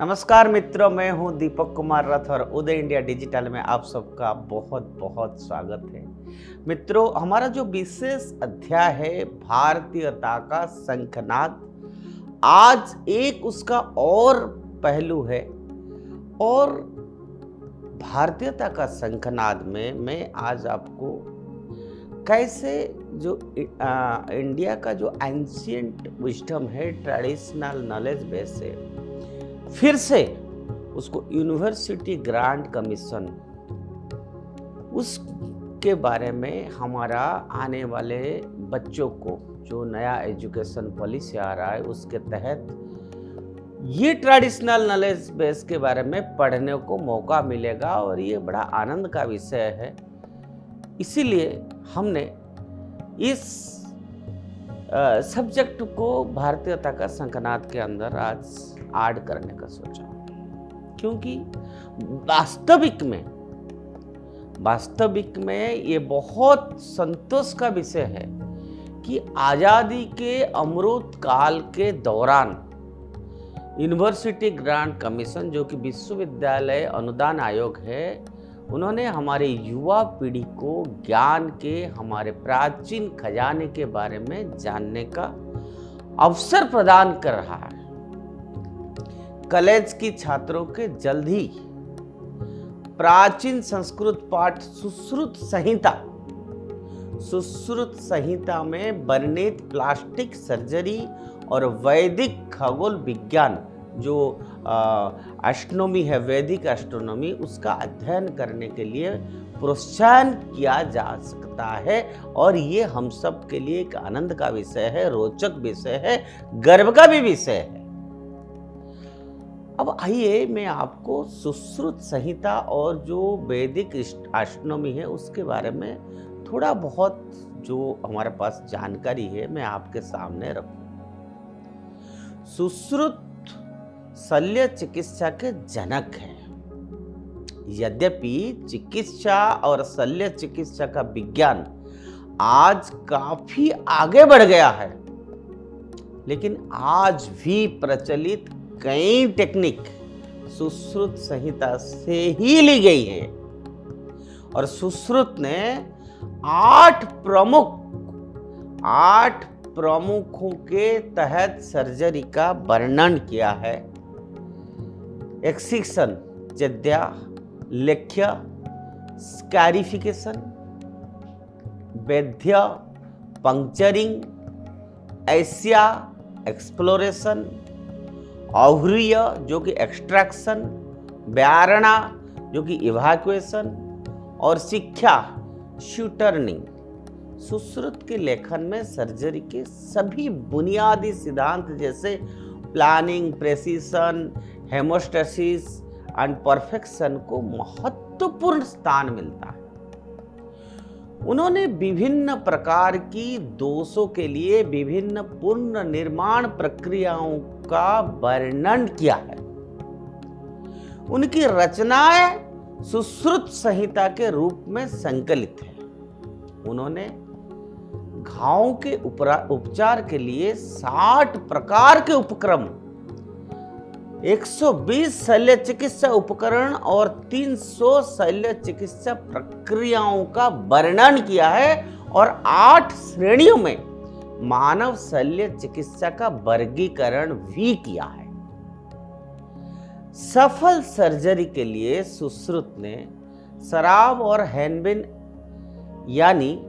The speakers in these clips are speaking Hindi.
नमस्कार मित्रों, मैं हूं दीपक कुमार रथ और उदय इंडिया डिजिटल में आप सबका बहुत बहुत स्वागत है। मित्रों, हमारा जो विशेष अध्याय है भारतीयता का शंखनाद, आज एक उसका और पहलू है। और भारतीयता का शंखनाद में मैं आज आपको कैसे जो इंडिया का जो एंशिएंट विजडम है, ट्रेडिशनल नॉलेज बेस है, फिर से उसको यूनिवर्सिटी ग्रांट कमीशन उसके बारे में हमारा आने वाले बच्चों को जो नया एजुकेशन पॉलिसी आ रहा है उसके तहत ये ट्रेडिशनल नॉलेज बेस के बारे में पढ़ने को मौका मिलेगा और ये बड़ा आनंद का विषय है। इसीलिए हमने इस सब्जेक्ट को भारतीयता का शंखनाद के अंदर आज ऐड करने का सोचा, क्योंकि वास्तविक में ये बहुत संतोष का विषय है कि आज़ादी के अमृत काल के दौरान यूनिवर्सिटी ग्रांट कमीशन, जो कि विश्वविद्यालय अनुदान आयोग है, उन्होंने हमारे युवा पीढ़ी को ज्ञान के हमारे प्राचीन खजाने के बारे में जानने का अवसर प्रदान कर रहा है। कॉलेज की छात्रों के जल्द ही प्राचीन संस्कृत पाठ सुश्रुत संहिता में वर्णित प्लास्टिक सर्जरी और वैदिक खगोल विज्ञान जो एस्ट्रोनॉमी है, वैदिक एस्ट्रोनॉमी, उसका अध्ययन करने के लिए प्रोत्साहन किया जा सकता है। और ये हम सब के लिए एक आनंद का विषय है, रोचक विषय है, गर्व का भी विषय है। अब आइए मैं आपको सुश्रुत संहिता और जो वैदिक एस्ट्रोनॉमी है उसके बारे में थोड़ा बहुत जो हमारे पास जानकारी है मैं आपके सामने रखूं। सुश्रुत शल्य चिकित्सा के जनक है। यद्यपि चिकित्सा और शल्य चिकित्सा का विज्ञान आज काफी आगे बढ़ गया है, लेकिन आज भी प्रचलित कई टेक्निक सुश्रुत संहिता से ही ली गई है। और सुश्रुत ने 8 प्रमुखों के तहत सर्जरी का वर्णन किया है। एक्सिक्शन, जद्या, लेख्य, स्कैरिफिकेशन, वैद्य, पंक्चरिंग, एशिया, एक्सप्लोरेशन, औहरीय जो कि एक्सट्रैक्शन, व्यारणा जो कि इवैक्यूएशन और शिक्षा शूटर्निंग। सुश्रुत के लेखन में सर्जरी के सभी बुनियादी सिद्धांत जैसे planning, precision, haemostasis and perfection को महत्वपूर्ण स्थान मिलता है। उन्होंने विभिन्न प्रकार की दोषों के लिए विभिन्न पुनर्निर्माण प्रक्रियाओं का वर्णन किया है। उनकी रचनाएं सुश्रुत संहिता के रूप में संकलित है। उन्होंने घावों के उपचार के लिए 60 प्रकार के उपक्रम, 120 शल्य चिकित्सा उपकरण और 300 शल्य चिकित्सा प्रक्रियाओं का वर्णन किया है और 8 श्रेणियों में मानव शल्य चिकित्सा का वर्गीकरण भी किया है। सफल सर्जरी के लिए सुश्रुत ने शराब और हैनबिन यानी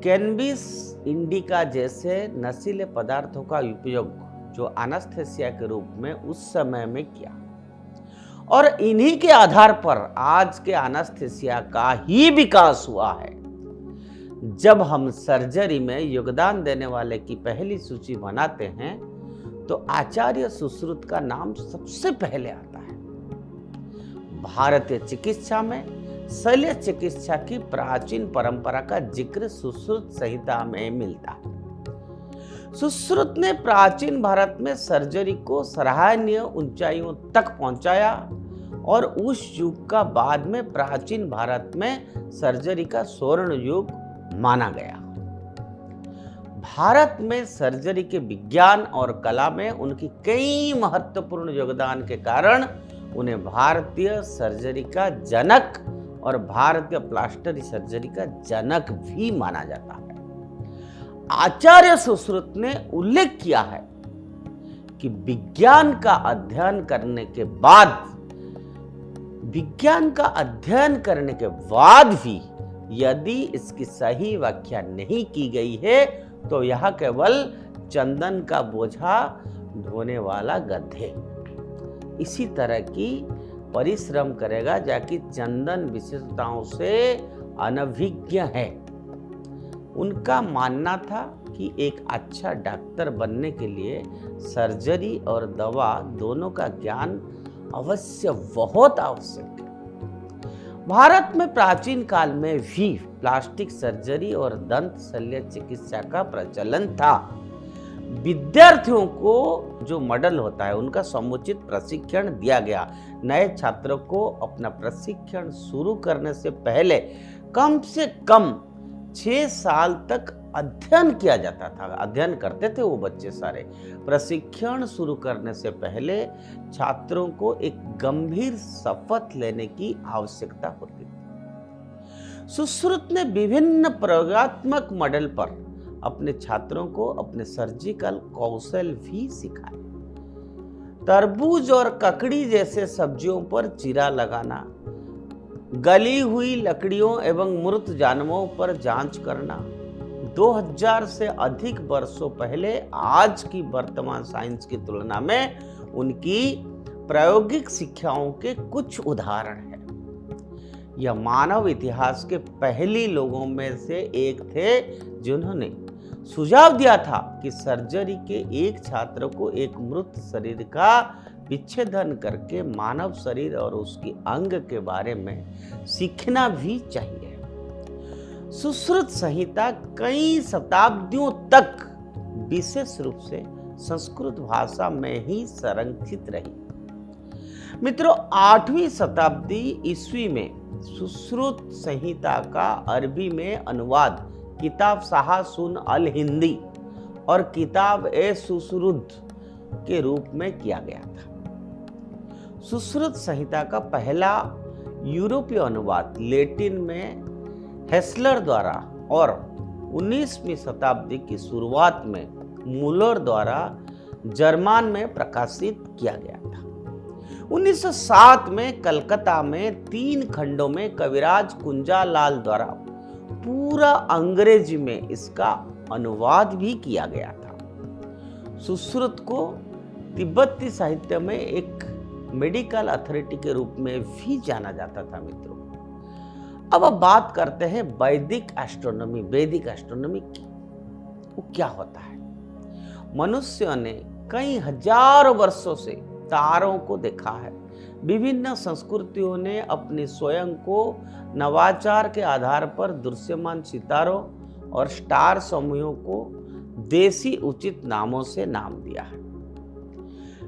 कैनबिस इंडिका जैसे नशीले पदार्थों का उपयोग जो एनेस्थीसिया के रूप में उस समय में किया, और इन्हीं के आधार पर आज के एनेस्थीसिया का ही विकास हुआ है। जब हम सर्जरी में योगदान देने वाले की पहली सूची बनाते हैं तो आचार्य सुश्रुत का नाम सबसे पहले आता है। भारतीय चिकित्सा में शल्य चिकित्सा की प्राचीन परंपरा का जिक्र सुश्रुत संहिता में मिलता है। सुश्रुत ने प्राचीन भारत में सर्जरी को सराहनीय ऊंचाइयों तक पहुंचाया और उस युग का बाद में प्राचीन भारत में सर्जरी का स्वर्ण युग माना गया। भारत में सर्जरी के विज्ञान और कला में उनकी कई महत्वपूर्ण योगदान के कारण उन्हें भारतीय सर्जरी का जनक और भारतीय प्लास्टिक सर्जरी का जनक भी माना जाता है। आचार्य सुश्रुत ने उल्लेख किया है कि विज्ञान का अध्ययन करने के बाद भी यदि इसकी सही व्याख्या नहीं की गई है तो यह केवल चंदन का बोझा ढोने वाला गधे इसी तरह की परिश्रम करेगा जाकि चंदन विशेषताओं से अनभिज्ञ है। उनका मानना था कि एक अच्छा डॉक्टर बनने के लिए सर्जरी और दवा दोनों का ज्ञान अवश्य बहुत आवश्यक है। भारत में प्राचीन काल में भी प्लास्टिक सर्जरी और दंत शल्य चिकित्सा का प्रचलन था। विद्यार्थियों को जो मॉडल होता है उनका समुचित प्रशिक्षण दिया गया। नए छात्रों को अपना प्रशिक्षण शुरू करने से पहले कम से कम 6 साल तक अध्ययन किया जाता था। अध्ययन करते थे वो बच्चे सारे। प्रशिक्षण शुरू करने से पहले छात्रों को एक गंभीर शपथ लेने की आवश्यकता होती थी। सुश्रुत ने विभिन्न प्रयोगात्मक मॉडल पर अपने छात्रों को अपने सर्जिकल कौशल भी सिखाए। तरबूज और ककड़ी जैसे सब्जियों पर चीरा लगाना, गली हुई लकड़ियों एवं मृत जानवरों पर जांच करना 2000 से अधिक वर्षों पहले आज की वर्तमान साइंस की तुलना में उनकी प्रायोगिक शिक्षाओं के कुछ उदाहरण हैं। यह मानव इतिहास के पहले लोगों में से एक थे जिन्होंने सुझाव दिया था कि सर्जरी के एक छात्र को एक मृत शरीर का विच्छेदन करके मानव शरीर और उसकी अंग के बारे में सीखना भी चाहिए। सुश्रुत संहिता कई शताब्दियों तक विशेष रूप से संस्कृत भाषा में ही संरक्षित रही। मित्रों, 8वीं शताब्दी ईस्वी में सुश्रुत संहिता का अरबी में अनुवाद किताब शाह-सुन अल हिंदी और किताब ए सुश्रुत के रूप में किया गया था। सुश्रुत संहिता का पहला यूरोपीय अनुवाद लैटिन में हेस्लर द्वारा और 19वीं शताब्दी की शुरुआत में मूलर द्वारा जर्मन में प्रकाशित किया गया था। 1907 में कलकत्ता में 3 खंडों में कविराज कुंजालाल द्वारा पूरा अंग्रेजी में इसका अनुवाद भी किया गया था। सुश्रुत को तिब्बती साहित्य में एक मेडिकल अथॉरिटी के रूप में भी जाना जाता था। मित्रों, अब बात करते हैं वैदिक एस्ट्रोनॉमी की। वो क्या होता है? मनुष्य ने कई हजारों वर्षों से तारों को देखा है। विभिन्न संस्कृतियों ने अपनी स्वयं को नवाचार के आधार पर दृश्यमान सितारों और स्टार समूहों को देसी उचित नामों से नाम दिया है।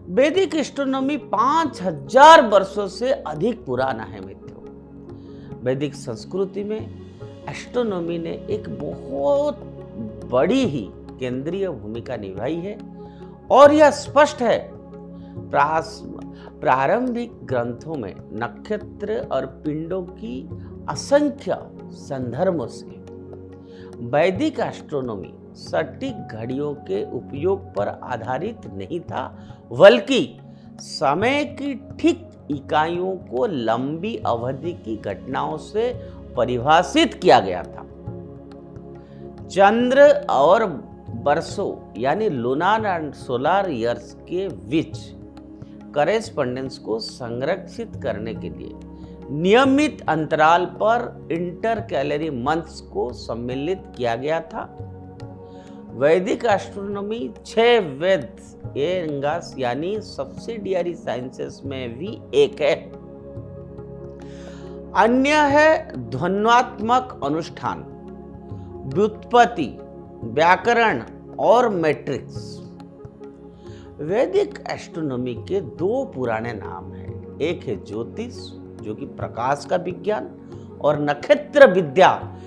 वैदिक एस्ट्रोनॉमी 5000 वर्षों से अधिक पुराना है। मित्रों, वैदिक संस्कृति में एस्ट्रोनॉमी ने एक बहुत बड़ी ही केंद्रीय भूमिका निभाई है और यह स्पष्ट है प्रारंभिक ग्रंथों में नक्षत्र और पिंडों की असंख्य संदर्भों से। वैदिक एस्ट्रोनॉमी सटीक घड़ियों के उपयोग पर आधारित नहीं था, बल्कि समय की ठीक इकाइयों को लंबी अवधि की घटनाओं से परिभाषित किया गया था। चंद्र और वर्षों यानी लूनार एंड सोलर ईयर्स के बीच करेस्पॉन्डेंस को संरक्षित करने के लिए नियमित अंतराल पर इंटरकैलेरी मंथ्स को सम्मिलित किया गया था। वैदिक एस्ट्रोनॉमी 6 वेद एंगास यानी सब्सिडियरी साइंसेस में भी एक है। अन्य है ध्वन्यात्मक अनुष्ठान, व्युत्पत्ति, व्याकरण और मैट्रिक्स। वैदिक एस्ट्रोनॉमी के 2 पुराने नाम हैं। एक है ज्योतिष, जो कि प्रकाश का विज्ञान, और नक्षत्र विद्या,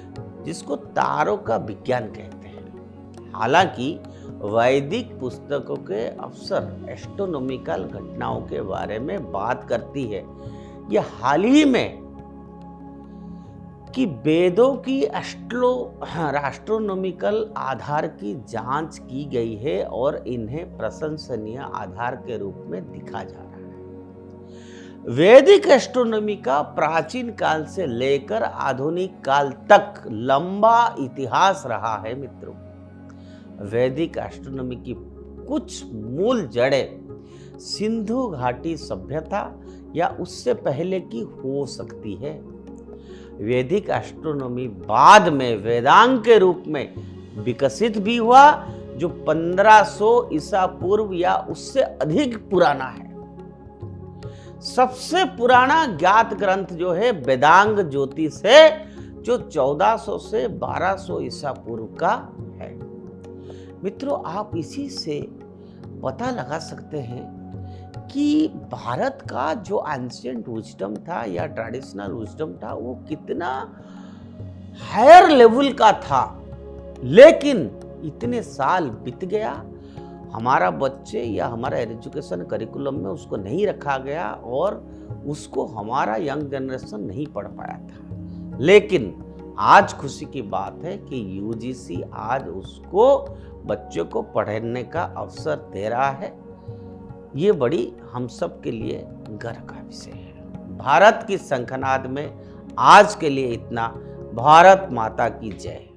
जिसको तारों का विज्ञान कहते हैं। हालांकि वैदिक पुस्तकों के अक्सर एस्ट्रोनॉमिकल घटनाओं के बारे में बात करती है। यह हाल ही में कि वेदों की एस्ट्रोनॉमिकल आधार की जांच की गई है और इन्हें प्रशंसनीय आधार के रूप में दिखा जा रहा है। वैदिक एस्ट्रोनॉमी का प्राचीन काल से लेकर आधुनिक काल तक लंबा इतिहास रहा है मित्रों। वैदिक एस्ट्रोनॉमी की कुछ मूल जड़ें सिंधु घाटी सभ्यता या उससे पहले की हो सकती है। वैदिक एस्ट्रोनॉमी बाद में वेदांग के रूप में विकसित भी हुआ, जो 1500 ईसा पूर्व या उससे अधिक पुराना है। सबसे पुराना ज्ञात ग्रंथ जो है वेदांग ज्योतिष है, जो 1400 से 1200 ईसा पूर्व का है। मित्रों, आप इसी से पता लगा सकते हैं कि भारत का जो एंशिएंट विजडम था या ट्रेडिशनल विजडम था वो कितना हायर लेवल का था, लेकिन इतने साल बीत गया, हमारा बच्चे या हमारा एजुकेशन करिकुलम में उसको नहीं रखा गया और उसको हमारा यंग जनरेशन नहीं पढ़ पाया था। लेकिन आज खुशी की बात है कि यूजीसी आज उसको बच्चों को पढ़ने का अवसर दे रहा है। ये बड़ी हम सब के लिए गर्व का विषय है। भारत की शंखनाद में आज के लिए इतना। भारत माता की जय।